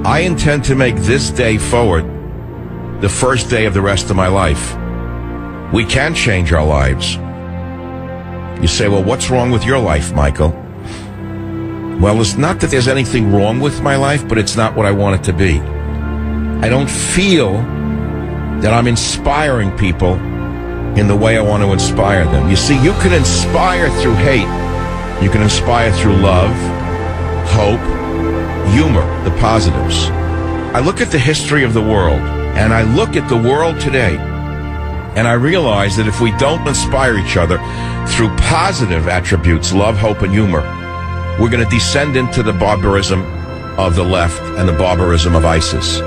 I intend to make this day forward the first day of the rest of my life. We can change our lives. You say, well, what's wrong with your life, Michael? Well, it's not that there's anything wrong with my life, but it's not what I want it to be. I don't feel that I'm inspiring people in the way I want to inspire them. You see, you can inspire through hate. You can inspire through love, hope, humor, the positives. I look at the history of the world, and I look at the world today, and I realize that if we don't inspire each other through positive attributes, love, hope, and humor, we're going to descend into the barbarism of the left and the barbarism of ISIS.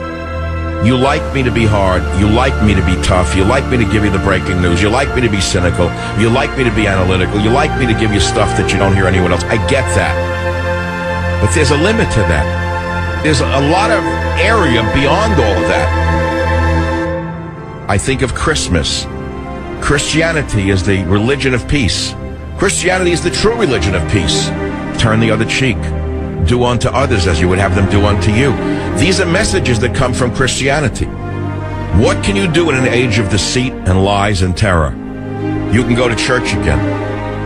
You like me to be hard. You like me to be tough. You like me to give you the breaking news. You like me to be cynical. You like me to be analytical. You like me to give you stuff that you don't hear anyone else. I get that. But there's a limit to that. There's a lot of area beyond all of that. I think of Christmas. Christianity is the religion of peace. Christianity is the true religion of peace. Turn the other cheek. Do unto others as you would have them do unto you. These are messages that come from Christianity. What can you do in an age of deceit and lies and terror? You can go to church again.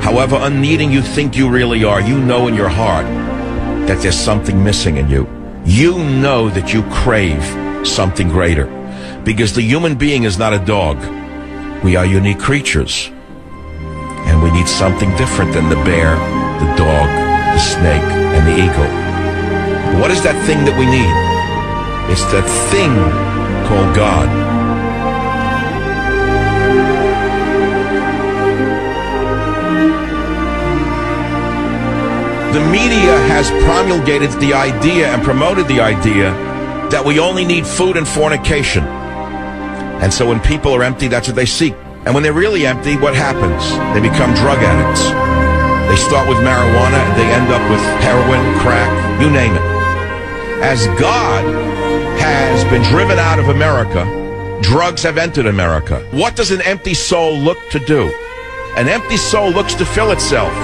However unneeding you think you really are, you know in your heart that there's something missing in you. You know that you crave something greater. Because the human being is not a dog. We are unique creatures. And we need something different than the bear, the dog, the snake, and the eagle. What is that thing that we need? It's that thing called God. The media has promulgated the idea and promoted the idea that we only need food and fornication. And so when people are empty, that's what they seek. And when they're really empty, what happens? They become drug addicts. They start with marijuana, and they end up with heroin, crack, you name it. As God has been driven out of America, drugs have entered America. What does an empty soul look to do? An empty soul looks to fill itself.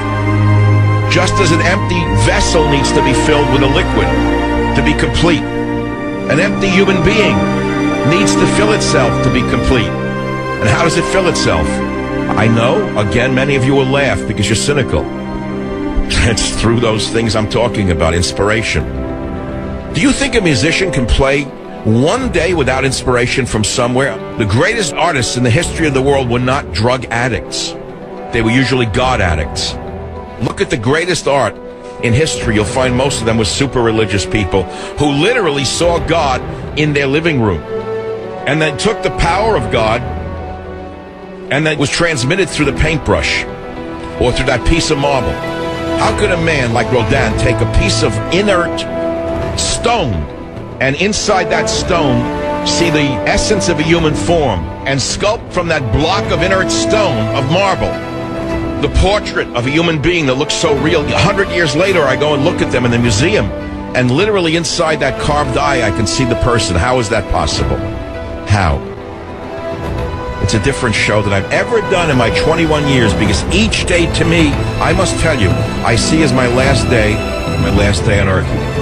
Just as an empty vessel needs to be filled with a liquid to be complete. An empty human being needs to fill itself to be complete. And how does it fill itself? I know, again, many of you will laugh because you're cynical. It's through those things I'm talking about, inspiration. Do you think a musician can play one day without inspiration from somewhere? The greatest artists in the history of the world were not drug addicts. They were usually God addicts. Look at the greatest art in history. You'll find most of them were super religious people who literally saw God in their living room. And then took the power of God and that was transmitted through the paintbrush or through that piece of marble. How could a man like Rodin take a piece of inert stone and inside that stone see the essence of a human form and sculpt from that block of inert stone of marble the portrait of a human being that looks so real? 100 years later, I go and look at them in the museum, and literally inside that carved eye, I can see the person. How is that possible? How? It's a different show than I've ever done in my 21 years, because each day to me, I must tell you, I see as my last day on earth.